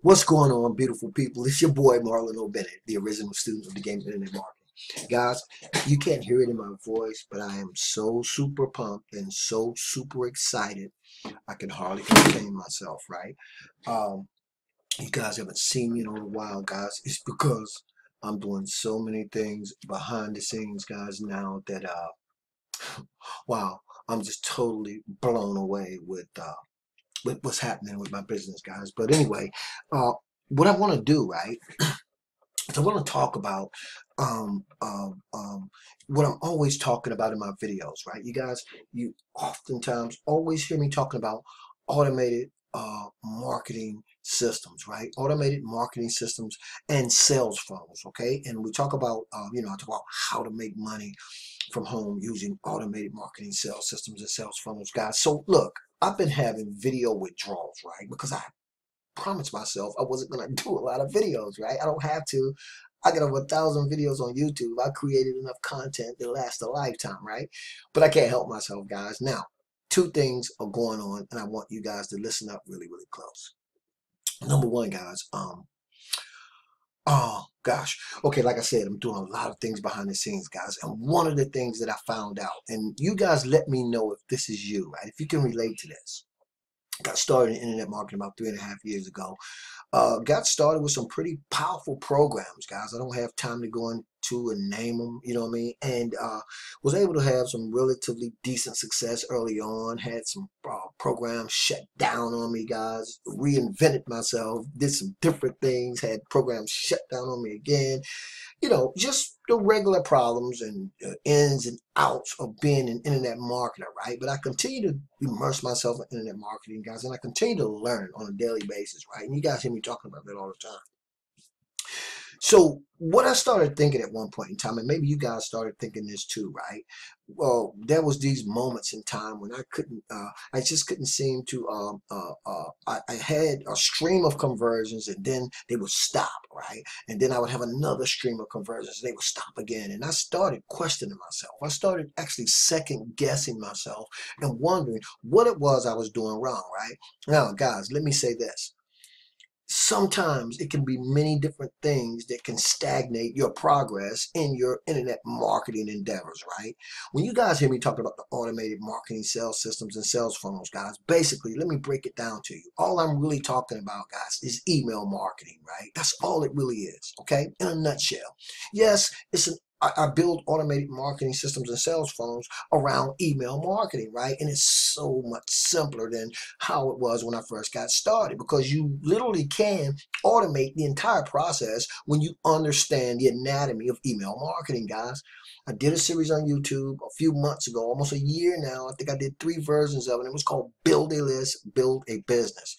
What's going on, beautiful people? It's your boy Marlon O Bennett, the original student of the game of internet marketing. Guys, you can't hear it in my voice, but I am so super pumped and so super excited. I can hardly contain myself, right? Um, you guys haven't seen me in a little while, guys. It's because I'm doing so many things behind the scenes, guys, now that wow, I'm just totally blown away with what's happening with my business, guys. But anyway, uh, what I want to do, right? So I want to talk about um, um, um, what I'm always talking about in my videos, right? You guys, you oftentimes always hear me talking about automated marketing systems, right? Automated marketing systems and sales funnels, okay? And we talk about, I talk about how to make money from home using automated marketing sales systems and sales funnels, guys. So look, I've been having video withdrawals, right? Because I promised myself I wasn't gonna do a lot of videos, right? I don't have to. I got over 1,000 videos on YouTube. I created enough content to last a lifetime, right? But I can't help myself, guys. Now, two things are going on, and I want you guys to listen up really, really close. Number one, guys, oh gosh, okay, like I said, I'm doing a lot of things behind the scenes, guys. And one of the things that I found out, and you guys let me know if this is you, right? If you can relate to this. Got started in internet marketing about 3.5 years ago. Got started with some pretty powerful programs, guys. I don't have time to go into and name them, you know what I mean? And was able to have some relatively decent success early on. Had some programs shut down on me, guys. Reinvented myself, did some different things, had programs shut down on me again, just the regular problems and ins and outs of being an internet marketer, right? But I continue to immerse myself in internet marketing, guys, and I continue to learn on a daily basis, right? And you guys hear me talking about that all the time. So what I started thinking at one point in time, and maybe you guys started thinking this too, right? Well, there was these moments in time when I just couldn't seem to, I had a stream of conversions and then they would stop, right? And then I would have another stream of conversions and they would stop again. And I started questioning myself. I started actually second guessing myself and wondering what it was I was doing wrong, right? Now, guys, let me say this. Sometimes it can be many different things that can stagnate your progress in your internet marketing endeavors, right? When you guys hear me talking about the automated marketing sales systems and sales funnels, guys, basically, let me break it down to you. All I'm really talking about, guys, is email marketing, right? That's all it really is, okay? In a nutshell. Yes, I build automated marketing systems and sales funnels around email marketing, right? And it's so much simpler than how it was when I first got started, because you literally can automate the entire process when you understand the anatomy of email marketing, guys. I did a series on YouTube a few months ago, almost a year now. I think I did 3 versions of it. It was called Build a List, Build a Business.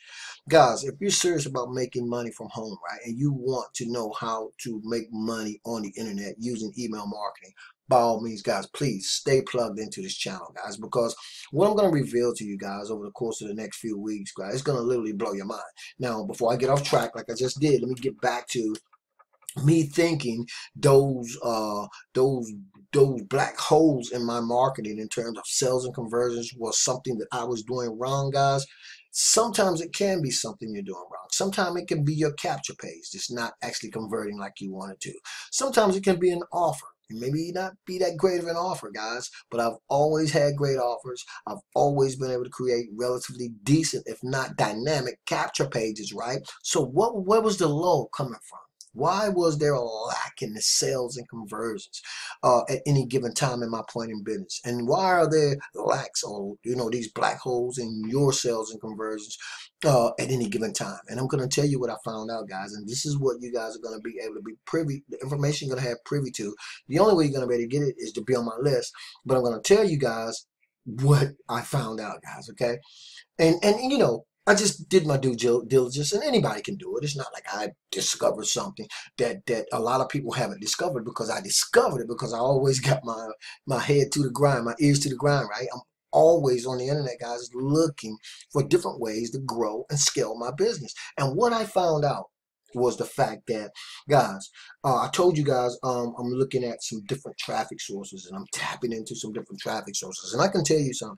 Guys, if you're serious about making money from home, right, and you want to know how to make money on the internet using email marketing, by all means, guys, please stay plugged into this channel, guys, because what I'm going to reveal to you guys over the course of the next few weeks, guys, it's going to literally blow your mind. Now, before I get off track, like I just did, let me get back to me thinking those uh those those black holes in my marketing in terms of sales and conversions was something that I was doing wrong, guys. Sometimes it can be something you're doing wrong. Sometimes it can be your capture page that's not actually converting like you wanted to. Sometimes it can be an offer. And maybe not be that great of an offer, guys, but I've always had great offers. I've always been able to create relatively decent, if not dynamic, capture pages, right? So where was the low coming from? Why was there a lack in the sales and conversions at any given time in my point in business? And why are there lacks or these black holes in your sales and conversions at any given time? And I'm going to tell you what I found out, guys. And this is what you guys are going to be able to be privy. The information you're going to have privy to. The only way you're going to be able to get it is to be on my list. But I'm going to tell you guys what I found out, guys. Okay, and I just did my due diligence, and anybody can do it. It's not like I discovered something that a lot of people haven't discovered, because I discovered it because I always got my head to the grind, my ears to the grind, right? I'm always on the internet, guys, looking for different ways to grow and scale my business. And what I found out was the fact that, guys, I told you guys, I'm looking at some different traffic sources, and I'm tapping into some different traffic sources. And I can tell you something.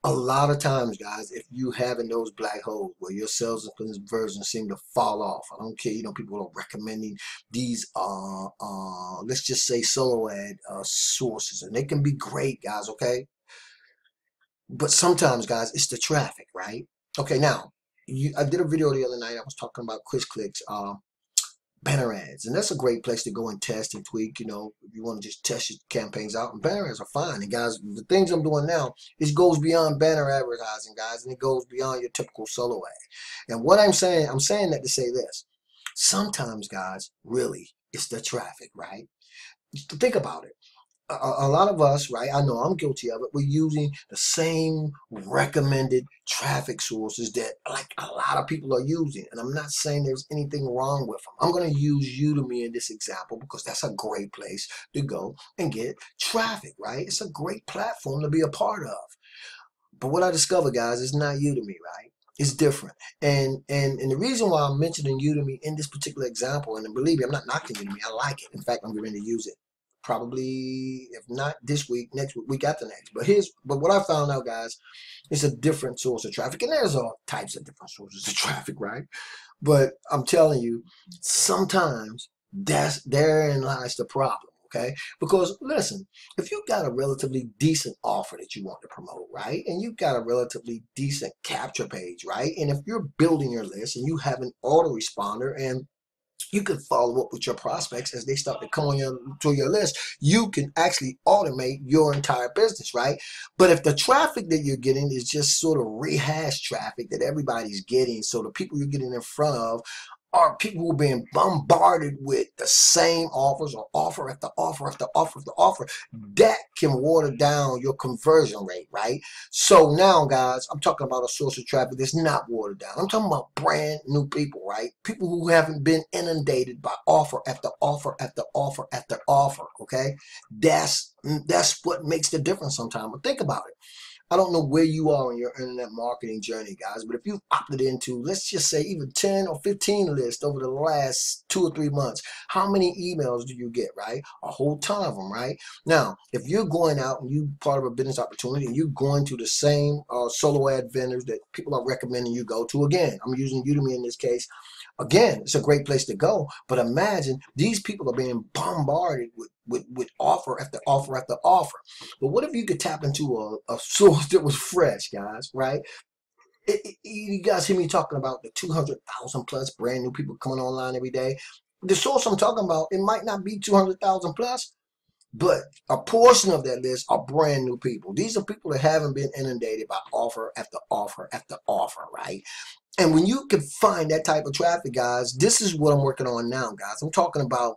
A lot of times, guys, if you having those black holes where your sales and conversions seem to fall off, I don't care, people are recommending these let's just say solo ad sources, and they can be great, guys, okay? But sometimes, guys, it's the traffic, right? Okay, now I did a video the other night. I was talking about quick clicks, banner ads, and that's a great place to go and test and tweak. If you want to just test your campaigns out, and banner ads are fine. And guys, the things I'm doing now, it goes beyond banner advertising, guys, and it goes beyond your typical solo ad. And what I'm saying that to say this: sometimes, guys, really, it's the traffic, right? Think about it. A lot of us, right? I know I'm guilty of it. We're using the same recommended traffic sources that like a lot of people are using. And I'm not saying there's anything wrong with them. I'm going to use Udemy in this example because that's a great place to go and get traffic, right? It's a great platform to be a part of. But what I discovered, guys, is not Udemy, right? It's different. And the reason why I'm mentioning Udemy in this particular example, and believe me, I'm not knocking Udemy. I like it. In fact, I'm going to use it. Probably, if not this week, next week after next. But what I found out, guys, it's a different source of traffic. And there's all types of different sources of traffic, right? But I'm telling you, sometimes therein lies the problem. Okay, because listen, if you got a relatively decent offer that you want to promote, right, and you've got a relatively decent capture page, right, and if you're building your list and you have an autoresponder and you can follow up with your prospects as they start to come on to your list, you can actually automate your entire business, right? But if the traffic that you're getting is just sort of rehashed traffic that everybody's getting, so the people you're getting in front of are people who are being bombarded with the same offers or offer after offer after offer after offer, that can water down your conversion rate, right? So now, guys, I'm talking about a source of traffic that's not watered down. I'm talking about brand new people, right? People who haven't been inundated by offer after offer after offer after offer, okay? That's what makes the difference sometimes. But think about it. I don't know where you are in your internet marketing journey, guys, but if you've opted into, let's just say, even 10 or 15 lists over the last 2 or 3 months, how many emails do you get, right? A whole ton of them, right? Now, if you're going out and you're part of a business opportunity and you're going to the same solo ad vendors that people are recommending you go to, again, I'm using Udemy in this case. Again, it's a great place to go, but imagine these people are being bombarded with offer after offer after offer. But what if you could tap into a source that was fresh, guys, right? You guys hear me talking about the 200,000 plus brand new people coming online every day. The source I'm talking about, it might not be 200,000 plus, but a portion of that list are brand new people. These are people that haven't been inundated by offer after offer after offer, right? And when you can find that type of traffic, guys, this is what I'm working on now, guys. I'm talking about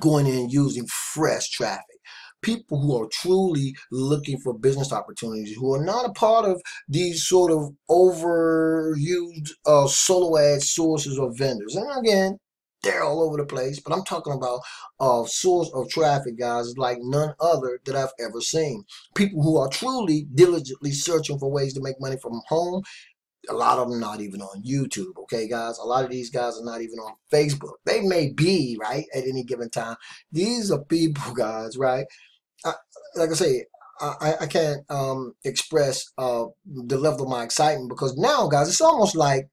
going in and using fresh traffic. People who are truly looking for business opportunities, who are not a part of these sort of overused solo ad sources or vendors. And again, they're all over the place, but I'm talking about a source of traffic, guys, like none other that I've ever seen. People who are truly diligently searching for ways to make money from home. A lot of them not even on YouTube, okay, guys? A lot of these guys are not even on Facebook. They may be, right, at any given time. These are people, guys, right? Like I say, I can't express the level of my excitement because now, guys, it's almost like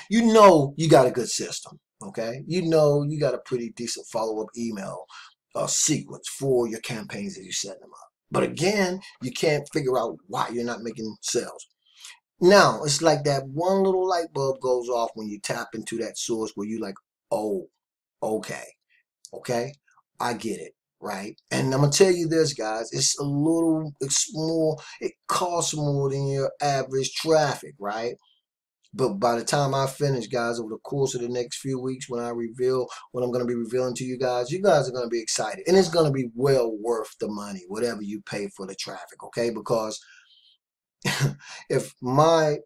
you got a good system, okay? You got a pretty decent follow-up email sequence for your campaigns as you set them up. But again, you can't figure out why you're not making sales. Now, it's like that one little light bulb goes off when you tap into that source where you like, oh, okay, okay, I get it, right? And I'm gonna tell you this, guys, it's more, it costs more than your average traffic, right? But by the time I finish, guys, over the course of the next few weeks, when I reveal what I'm going to be revealing to you guys are going to be excited. And it's going to be well worth the money, whatever you pay for the traffic, okay? Because if my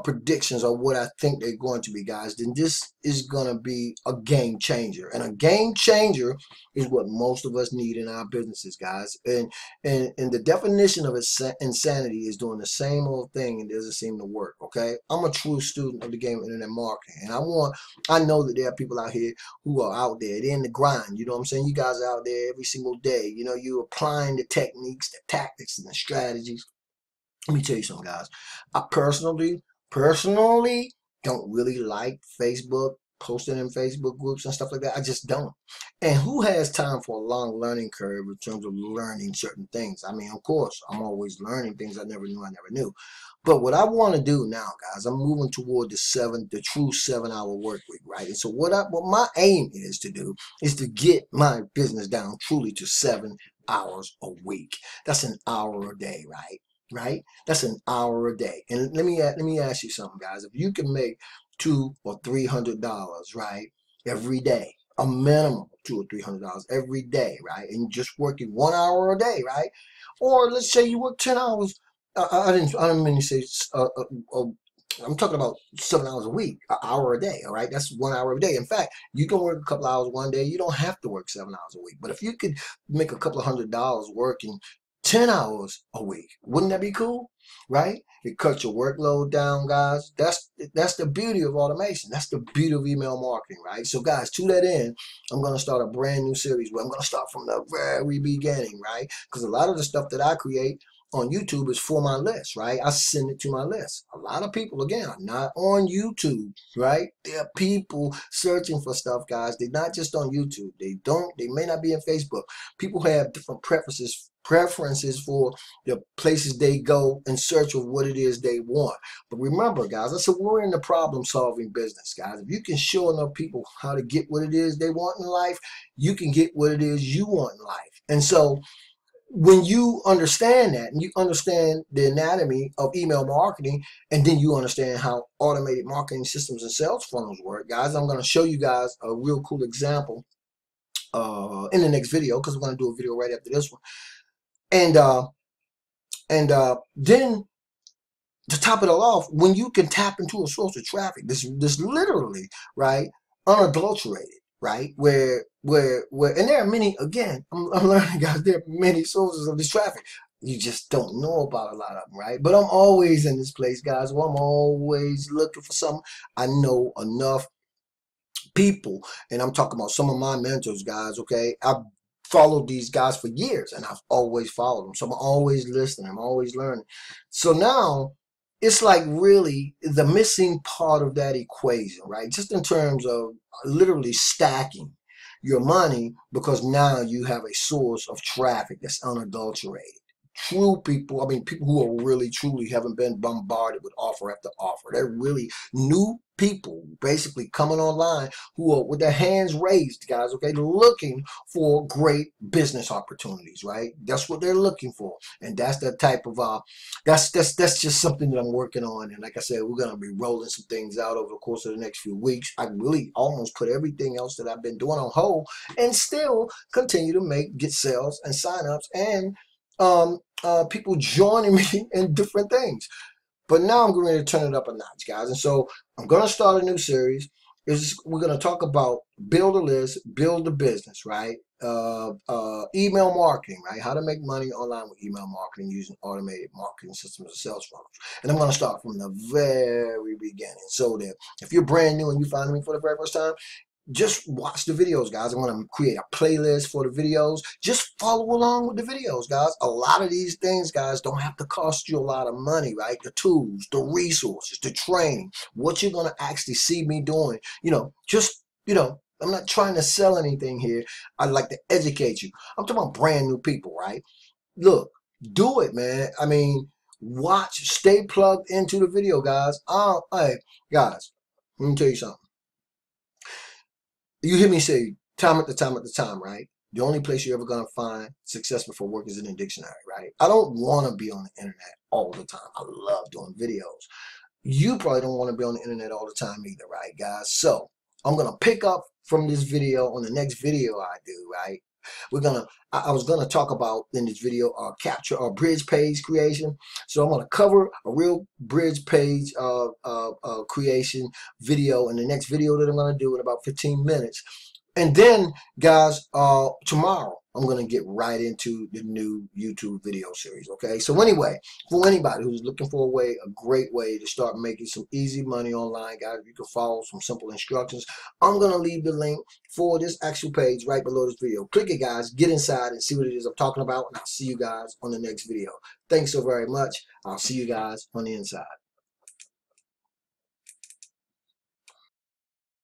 predictions are what I think they're going to be, guys, then this is going to be a game changer. And a game changer is what most of us need in our businesses, guys. And the definition of insanity is doing the same old thing and doesn't seem to work, okay? I'm a true student of the game of internet marketing. And I know that there are people out here who are out there. They're in the grind. You know what I'm saying? You guys are out there every single day. You're applying the techniques, the tactics, and the strategies Let me tell you something, guys. I personally don't really like Facebook, posting in Facebook groups and stuff like that. I just don't. And who has time for a long learning curve in terms of learning certain things? I mean, of course, I'm always learning things I never knew. But what I want to do now, guys, I'm moving toward the true 7 hour work week, right? And so what my aim is to do is to get my business down truly to 7 hours a week. That's an hour a day, right? Right? That's an hour a day. And let me ask you something, guys. If you can make $200 or $300, right, every day, a minimum of $200 or $300 every day, right, and just working 1 hour a day, right, or let's say you work 10 hours. I didn't mean to say. I'm talking about 7 hours a week, an hour a day. All right, that's 1 hour a day. In fact, you can work a couple hours one day. You don't have to work 7 hours a week. But if you could make a couple of $100 working 10 hours a week, wouldn't that be cool? Right? It cuts your workload down, guys. That's the beauty of automation. That's the beauty of email marketing, right? So, guys, to that end, I'm going to start a brand new series where I'm going to start from the very beginning, right? Because a lot of the stuff that I create on YouTube is for my list, right? I send it to my list. A lot of people, again, are not on YouTube, right? There are people searching for stuff, guys. They're not just on YouTube. They may not be in Facebook. People have different preferences for the places they go in search of what it is they want. But remember, guys, I said we're in the problem-solving business, guys. If you can show enough people how to get what it is they want in life, you can get what it is you want in life. And so when you understand that and you understand the anatomy of email marketing, and then you understand how automated marketing systems and sales funnels work, guys, I'm going to show you guys a real cool example in the next video, because I'm going to do a video right after this one. And then to top it all off, when you can tap into a source of traffic, this literally, right, unadulterated, right, and there are many, again, I'm learning, guys, there are many sources of this traffic. You just don't know about a lot of them, right? But I'm always in this place, guys, where I'm always looking for something. I know enough people, and I'm talking about some of my mentors, guys, okay? I've followed these guys for years, and I've always followed them. So I'm always listening. I'm always learning. So now it's like really the missing part of that equation, right? Just in terms of literally stacking your money, because now you have a source of traffic that's unadulterated. True people, I mean, people who are really, truly haven't been bombarded with offer after offer. They're really new people basically coming online who are with their hands raised, guys, okay, looking for great business opportunities, right? That's what they're looking for. And that's the type of that's just something that I'm working on. And like I said, we're gonna be rolling some things out over the course of the next few weeks. I really almost put everything else that I've been doing on hold and still continue to get sales and signups and people joining me in different things. But now I'm going to turn it up a notch, guys. And so I'm going to start a new series. We're going to talk about build a list, build a business, right? Email marketing, right? How to make money online with email marketing using automated marketing systems and sales funnels. And I'm going to start from the very beginning. So that if you're brand new and you find me for the very first time, just watch the videos, guys. I'm going to create a playlist for the videos. Just follow along with the videos, guys. A lot of these things, guys, don't have to cost you a lot of money, right? The tools, the resources, the training, what you're going to actually see me doing. I'm not trying to sell anything here. I'd like to educate you. I'm talking about brand new people, right? Look, do it, man. I mean, watch, stay plugged into the video, guys. Hey, guys, let me tell you something. You hear me say time after time after time, right? The only place you're ever going to find success before work is in the dictionary, right? I don't want to be on the internet all the time. I love doing videos. You probably don't want to be on the internet all the time either, right, guys? So I'm going to pick up from this video on the next video I do, right? I was gonna talk about in this video capture or bridge page creation. So I'm gonna cover a real bridge page creation video in the next video that I'm gonna do in about 15 minutes. And then, guys, tomorrow I'm going to get right into the new YouTube video series, okay? So anyway, for anybody who's looking for a great way to start making some easy money online, guys, you can follow some simple instructions. I'm going to leave the link for this actual page right below this video. Click it, guys. Get inside and see what it is I'm talking about, and I'll see you guys on the next video. Thanks so very much. I'll see you guys on the inside.